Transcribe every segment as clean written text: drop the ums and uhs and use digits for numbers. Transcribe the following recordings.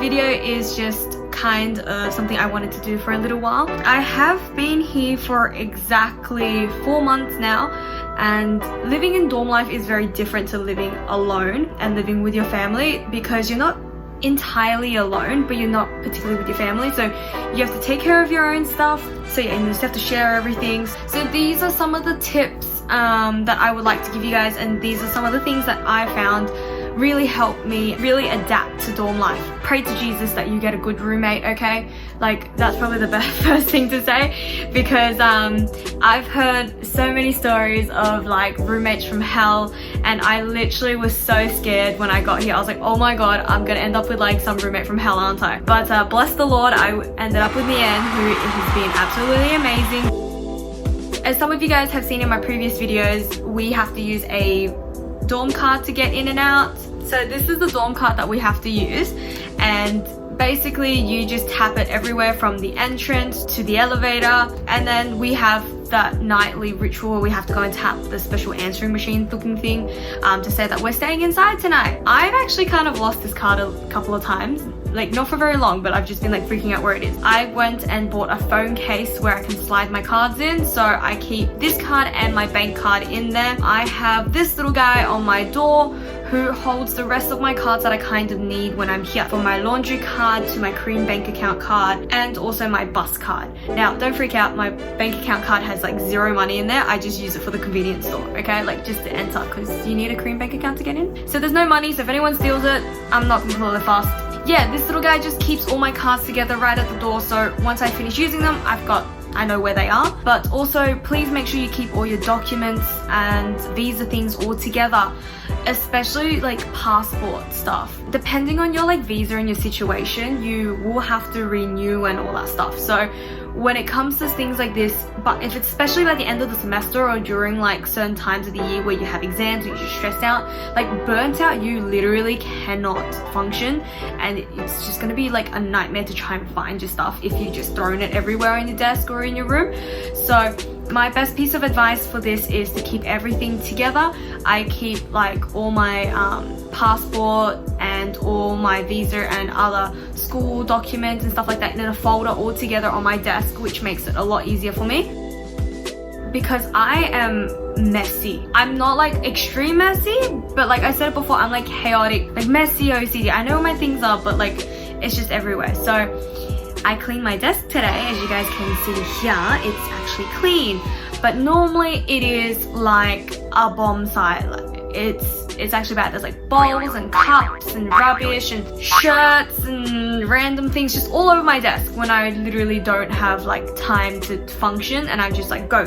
video is just kind of something I wanted to do for a little while. I have been here for exactly 4 months now, and living in dorm life is very different to living alone and living with your family, because you're not entirely alone, but you're not particularly with your family, so you have to take care of your own stuff. So yeah, and you just have to share everything. So these are some of the tips that I would like to give you guys, and these are some of the things that I found really helped me really adapt to dorm life. Pray to Jesus that you get a good roommate, okay? Like, that's probably the best first thing to say, because I've heard so many stories of like roommates from hell, and I literally was so scared when I got here. I was like, oh my god, I'm gonna end up with like some roommate from hell, aren't I? But bless the Lord, I ended up with Leanne, who has been absolutely amazing. As some of you guys have seen in my previous videos, we have to use a dorm card to get in and out. So this is the dorm card that we have to use, and basically you just tap it everywhere from the entrance to the elevator, and then we have that nightly ritual where we have to go and tap the special answering machine looking thing to say that we're staying inside tonight. I've actually kind of lost this card a couple of times, like not for very long, but I've just been like freaking out where it is. I went and bought a phone case where I can slide my cards in, so I keep this card and my bank card in there. I have this little guy on my door who holds the rest of my cards that I kind of need when I'm here, from my laundry card to my Cream bank account card, and also my bus card. Now don't freak out, my bank account card has like zero money in there. I just use it for the convenience store, okay? Like just to enter, because you need a Cream bank account to get in. So there's no money, so if anyone steals it, I'm not completely fast. Yeah, this little guy just keeps all my cards together right at the door, so once I finish using them, I know where they are. But also please make sure you keep all your documents and visa things all together, especially like passport stuff. Depending on your like visa and your situation, you will have to renew and all that stuff. So when it comes to things like this, but if it's especially by the end of the semester or during like certain times of the year where you have exams or you're stressed out, like burnt out, you literally cannot function, and it's just going to be like a nightmare to try and find your stuff if you just thrown it everywhere on your desk or in your room. So my best piece of advice for this is to keep everything together. I keep like all my passport and all my visa and other school documents and stuff like that in a folder all together on my desk, which makes it a lot easier for me, because I am messy. I'm not like extreme messy, but like I said before, I'm like chaotic, like messy OCD. I know where my things are, but like it's just everywhere. So I cleaned my desk today. As you guys can see here, it's actually clean, but normally it is like a bomb site. It's actually bad. There's like bowls and cups and rubbish and shirts and random things just all over my desk when I literally don't have like time to function, and I'm just like go.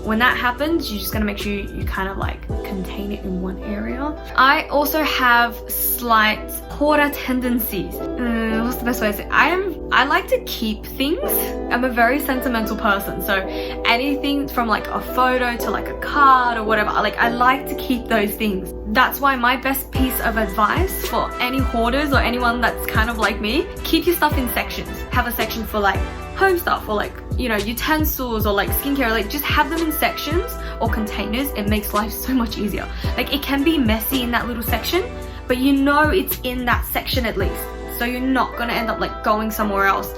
When that happens, you're just gonna make sure you kind of like contain it in one area. I also have slight hoarder tendencies. What's the best way to say it? I like to keep things. I'm a very sentimental person, so anything from like a photo to like a card or whatever, like I like to keep those things. That's why my best piece of advice for any hoarders or anyone that's kind of like me, keep your stuff in sections. Have a section for like home stuff, or like, you know, utensils, or like skincare. Like just have them in sections or containers. It makes life so much easier. Like it can be messy in that little section, but you know it's in that section at least, so you're not gonna end up like going somewhere else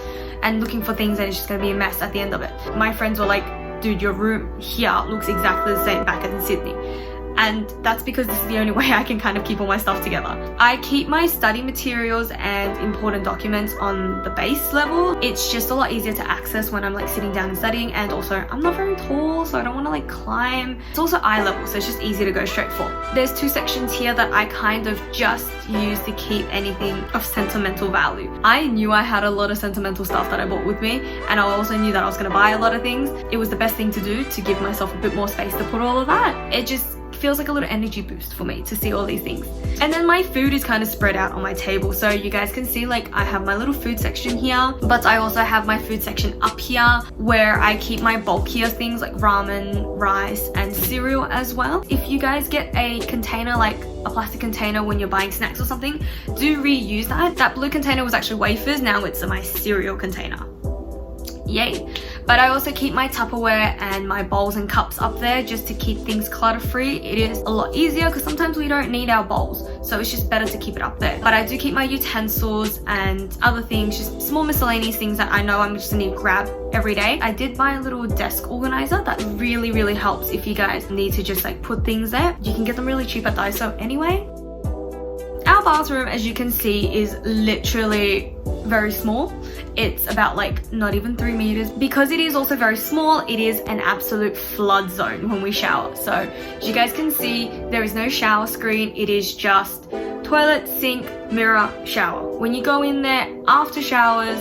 and looking for things and it's just gonna be a mess at the end of it. My friends were like, dude, your room here looks exactly the same back as in Sydney. And that's because this is the only way I can kind of keep all my stuff together. I keep my study materials and important documents on the base level. It's just a lot easier to access when I'm like sitting down and studying, and also I'm not very tall, so I don't want to like climb. It's also eye level, so it's just easy to go straight for. There's two sections here that I kind of just use to keep anything of sentimental value. I knew I had a lot of sentimental stuff that I bought with me, and I also knew that I was going to buy a lot of things. It was the best thing to do to give myself a bit more space to put all of that. It just feels like a little energy boost for me to see all these things. And then my food is kind of spread out on my table, so you guys can see like I have my little food section here, but I also have my food section up here where I keep my bulkier things like ramen, rice and cereal as well. If you guys get a container, like a plastic container when you're buying snacks or something, do reuse that. That blue container was actually wafers, now it's my cereal container. Yay. But I also keep my Tupperware and my bowls and cups up there just to keep things clutter free. It is a lot easier because sometimes we don't need our bowls, so it's just better to keep it up there. But I do keep my utensils and other things, just small miscellaneous things that I know I'm just gonna need to grab every day. I did buy a little desk organizer that really helps if you guys need to just like put things there. You can get them really cheap at Daiso anyway. Our bathroom, as you can see, is literally very small. It's about like not even 3 meters. Because it is also very small, it is an absolute flood zone when we shower. So as you guys can see, there is no shower screen. It is just toilet, sink, mirror, shower. When you go in there after showers,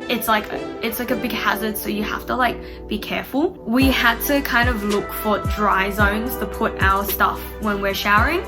it's like a big hazard, so you have to like be careful. We had to kind of look for dry zones to put our stuff when we're showering.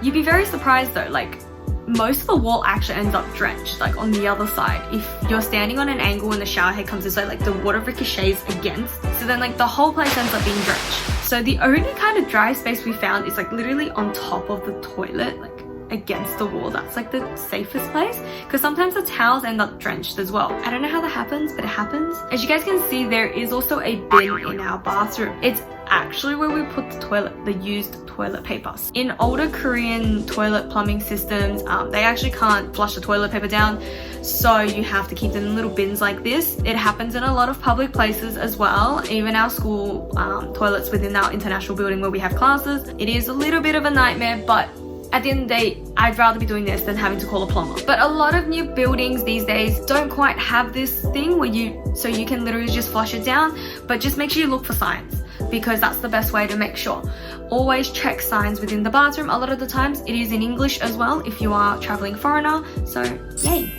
You'd be very surprised though, like most of the wall actually ends up drenched, like on the other side. If you're standing on an angle and the shower head comes this way, like the water ricochets against, so then like the whole place ends up being drenched. So the only kind of dry space we found is like literally on top of the toilet, like against the wall. That's like the safest place, because sometimes the towels end up drenched as well. I don't know how that happens, but it happens. As you guys can see, there is also a bin in our bathroom. It's actually where we put the toilet, the used toilet paper. In older Korean toilet plumbing systems, they actually can't flush the toilet paper down, so you have to keep them in little bins like this. It happens in a lot of public places as well, even our school toilets within our international building where we have classes. It is a little bit of a nightmare, but at the end of the day, I'd rather be doing this than having to call a plumber. But a lot of new buildings these days don't quite have this thing where you can literally just flush it down, but just make sure you look for signs, because that's the best way to make sure. Always check signs within the bathroom. A lot of the times it is in English as well if you are traveling foreigner, so yay.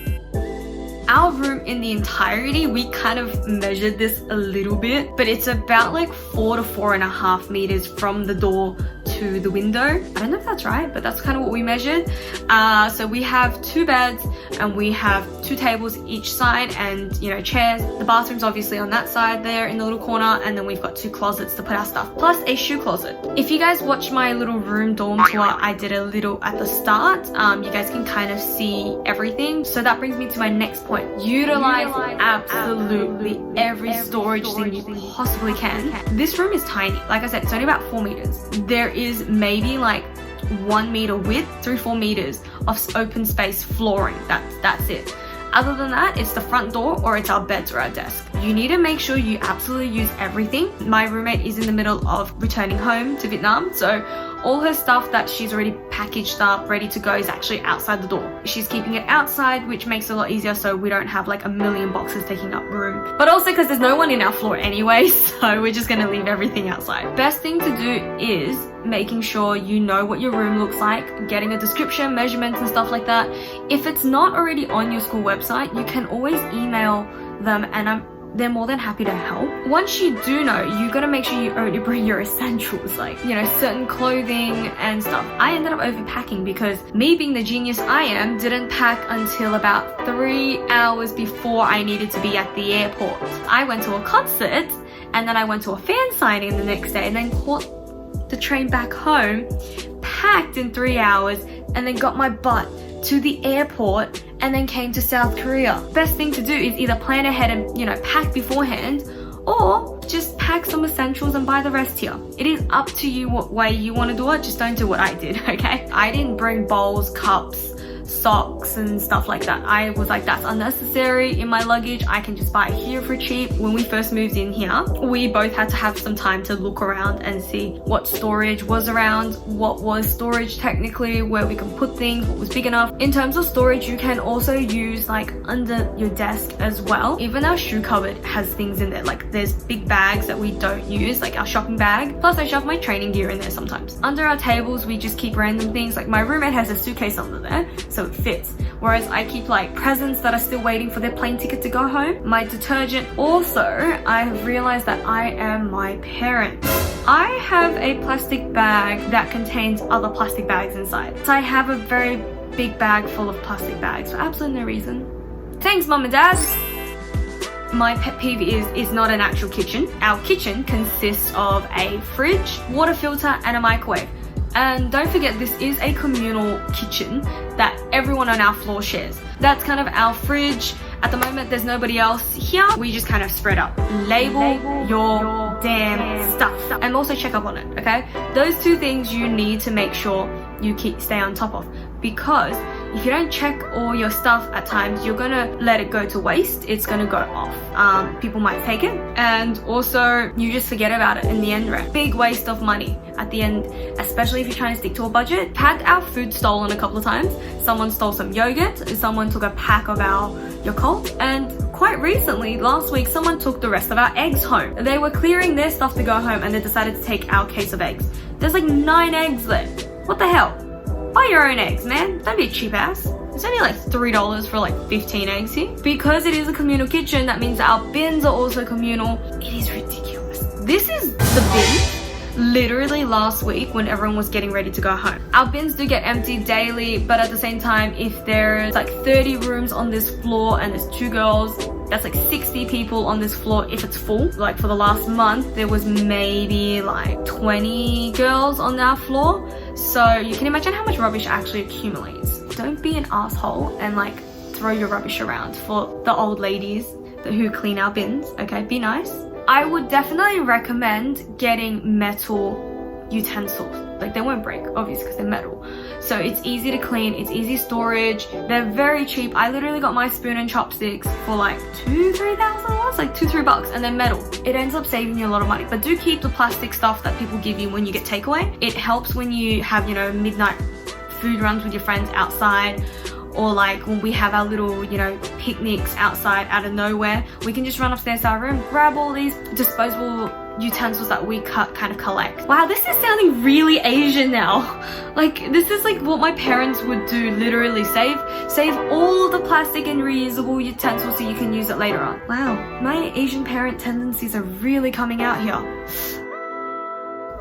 Our room in the entirety, we kind of measured this a little bit, but it's about like 4 to 4.5 meters from the door to the window. I don't know if that's right, but that's kind of what we measured. So we have 2 beds and we have 2 tables each side, and chairs. The bathroom's obviously on that side there in the little corner, and then we've got 2 closets to put our stuff, plus a shoe closet. If you guys watch my little room dorm tour, I did a little at the start. You guys can kind of see everything. So that brings me to my next point. Utilize absolutely every storage thing you possibly can. This room is tiny. Like I said, it's only about 4 meters. There is maybe like 1 meter width, 3-4 meters of open space flooring. That's it. Other than that, it's the front door or it's our beds or our desk. You need to make sure you absolutely use everything. My roommate is in the middle of returning home to Vietnam, so all her stuff that she's already packaged up, ready to go, is actually outside the door. She's keeping it outside, which makes it a lot easier so we don't have like a million boxes taking up room. But also because there's no one in our floor anyway, so we're just gonna leave everything outside. Best thing to do is making sure you know what your room looks like, getting a description, measurements and stuff like that. If it's not already on your school website, you can always email them and they're more than happy to help. Once you do know, you gotta make sure you only bring your essentials, like, certain clothing and stuff. I ended up overpacking because me being the genius I am, didn't pack until about 3 hours before I needed to be at the airport. I went to a concert and then I went to a fan signing the next day and then caught the train back home, packed in 3 hours, and then got my butt to the airport and then came to South Korea. Best thing to do is either plan ahead and pack beforehand, or just pack some essentials and buy the rest here. It is up to you what way you want to do it, just don't do what I did, okay? I didn't bring bowls, cups, socks and stuff like that. I was like, that's unnecessary in my luggage. I can just buy it here for cheap. When we first moved in here, we both had to have some time to look around and see what storage was around, what was storage technically, where we can put things, what was big enough. In terms of storage, you can also use like under your desk as well. Even our shoe cupboard has things in there. Like there's big bags that we don't use, like our shopping bag. Plus I shove my training gear in there sometimes. Under our tables, we just keep random things. Like my roommate has a suitcase under there, so it fits. Whereas I keep like presents that are still waiting for their plane ticket to go home. My detergent. Also, I have realized that I am my parent. I have a plastic bag that contains other plastic bags inside. So I have a very big bag full of plastic bags for absolutely no reason. Thanks, Mom and Dad. My pet peeve is not an actual kitchen. Our kitchen consists of a fridge, water filter and a microwave. And don't forget, this is a communal kitchen that everyone on our floor shares. That's kind of our fridge. At the moment, there's nobody else here. We just kind of spread up. Label your damn stuff and also check up on it, okay? Those two things you need to make sure you stay on top of, because if you don't check all your stuff at times, you're gonna let it go to waste. It's gonna go off. People might take it, and also you just forget about it in the end, right? Big waste of money at the end, especially if you're trying to stick to a budget. Had our food stolen a couple of times. Someone stole some yogurt, someone took a pack of our Yakult, and quite recently, last week, someone took the rest of our eggs home. They were clearing their stuff to go home and they decided to take our case of eggs. There's like 9 eggs left. What the hell? Buy your own eggs, man. Don't be a cheap ass. It's only like $3 for like 15 eggs here. Because it is a communal kitchen, that means our bins are also communal. It is ridiculous. This is the bin literally last week when everyone was getting ready to go home. Our bins do get emptied daily, but at the same time, if there's like 30 rooms on this floor and there's 2 girls, that's like 60 people on this floor if it's full. Like for the last month, there was maybe like 20 girls on our floor. So you can imagine how much rubbish actually accumulates. Don't be an asshole and like throw your rubbish around for the old ladies who clean our bins, okay? Be nice. I would definitely recommend getting metal utensils. Like they won't break, obviously, because they're metal. So it's easy to clean, it's easy storage. They're very cheap. I literally got my spoon and chopsticks for like $2,000-3,000, like $2-3, and they're metal. It ends up saving you a lot of money. But do keep the plastic stuff that people give you when you get takeaway. It helps when you have, you know, midnight food runs with your friends outside, or like when we have our little, you know, picnics outside out of nowhere. We can just run upstairs to our room, grab all these disposable utensils that we kind of collect. Wow, this is sounding really Asian now. Like this is like what my parents would do, literally save all the plastic and reusable utensils so you can use it later on. Wow, my Asian parent tendencies are really coming out here.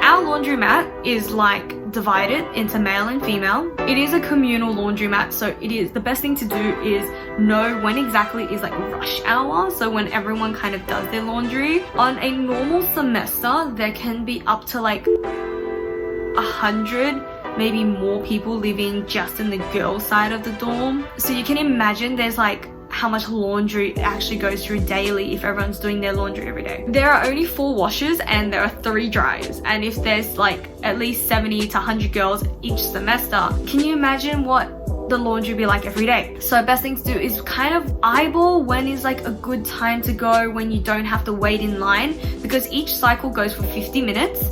Our laundromat is like divided into male and female. It is a communal laundromat, so it is the best thing to do is know when exactly is like rush hour, so when everyone kind of does their laundry. On a normal semester, there can be up to like 100, maybe more people living just in the girls' side of the dorm. So you can imagine there's like how much laundry actually goes through daily if everyone's doing their laundry every day. There are only 4 washers and there are 3 dryers, and if there's like at least 70 to 100 girls each semester, can you imagine what the laundry be like every day? So best thing to do is kind of eyeball when is like a good time to go, when you don't have to wait in line, because each cycle goes for 50 minutes.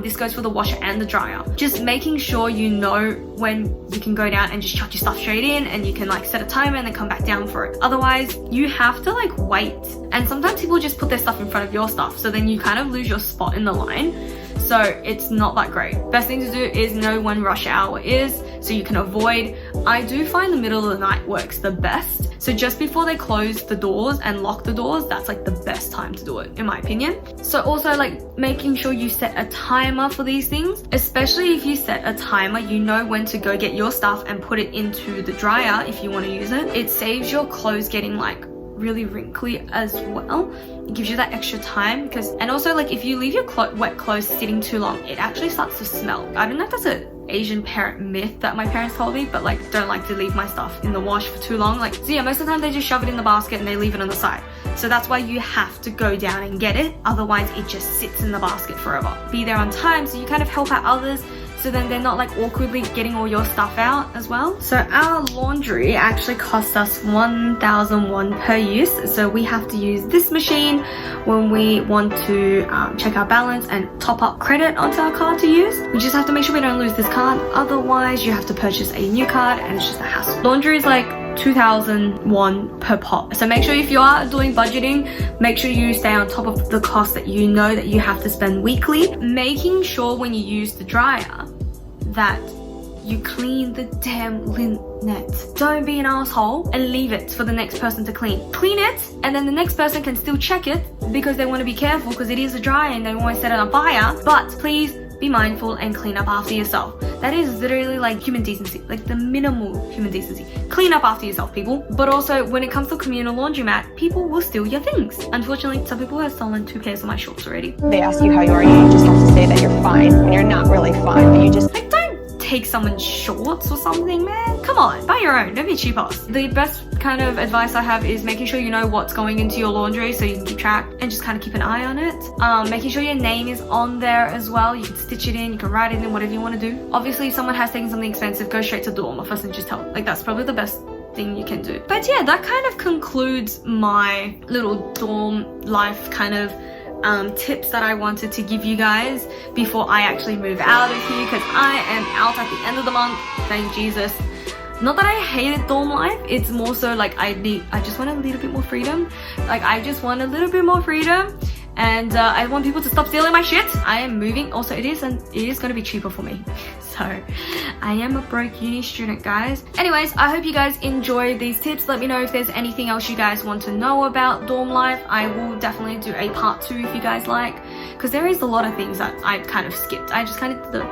This goes for the washer and the dryer. Just making sure you know when you can go down and just chuck your stuff straight in, and you can like set a timer and then come back down for it. Otherwise you have to like wait, and sometimes people just put their stuff in front of your stuff, so then you kind of lose your spot in the line. So it's not that great. Best thing to do is know when rush hour is, so you can avoid. I do find the middle of the night works the best. So just before they close the doors and lock the doors, that's like the best time to do it, in my opinion. So also like making sure you set a timer for these things, especially if you set a timer, you know when to go get your stuff and put it into the dryer if you want to use it. It saves your clothes getting like really wrinkly as well. It gives you that extra time, and also like if you leave your wet clothes sitting too long, it actually starts to smell. I don't know if that's an Asian parent myth that my parents told me, but like don't like to leave my stuff in the wash for too long. Like, so yeah, most of the time they just shove it in the basket and they leave it on the side. So that's why you have to go down and get it, otherwise it just sits in the basket forever. Be there on time so you kind of help out others, so then they're not like awkwardly getting all your stuff out as well. So our laundry actually costs us 1,000 won per use. So we have to use this machine when we want to check our balance and top up credit onto our card to use. We just have to make sure we don't lose this card. Otherwise you have to purchase a new card and it's just a hassle. Laundry is like 2,000 won per pot. So make sure if you are doing budgeting, make sure you stay on top of the cost that you know that you have to spend weekly. Making sure when you use the dryer that you clean the damn linen. Don't be an asshole and leave it for the next person to clean. Clean it, and then the next person can still check it because they want to be careful because it is a dryer and they don't want to set it on fire. But please be mindful and clean up after yourself. That is literally like human decency, like the minimal human decency. Clean up after yourself, people. But also when it comes to communal laundromat, people will steal your things. Unfortunately, some people have stolen 2 pairs of my shorts already. They ask you how you are, you just have to say that you're fine when you're not really fine, but you just like, take someone's shorts or something, man. Come on, buy your own, don't be cheap ass. The best kind of advice I have is making sure you know what's going into your laundry so you can keep track and just kind of keep an eye on it. Making sure your name is on there as well. You can stitch it in, you can write it in, whatever you want to do. Obviously, if someone has taken something expensive, go straight to dorm office and just help. Like, that's probably the best thing you can do. But yeah, that kind of concludes my little dorm life kind of tips that I wanted to give you guys before I actually move out of here, because I am out at the end of the month, thank Jesus. Not that I hated dorm life, it's more so like I just want a little bit more freedom. Like, I just want a little bit more freedom, and I want people to stop stealing my shit. I am moving. Also, it is going to be cheaper for me. So I am a broke uni student, guys. Anyways, I hope you guys enjoyed these tips. Let me know if there's anything else you guys want to know about dorm life. I will definitely do a part 2 if you guys like, because there is a lot of things that I kind of skipped. I just kind of did the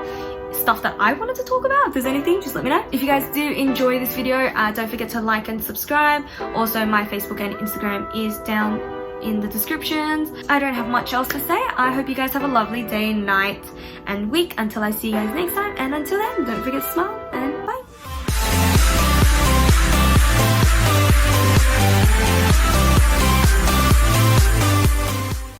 stuff that I wanted to talk about. If there's anything, just let me know. If you guys do enjoy this video, don't forget to like and subscribe. Also, my Facebook and Instagram is down in the descriptions. I don't have much else to say. I hope you guys have a lovely day, night, and week until I see you guys next time. And until then, don't forget to smile and bye.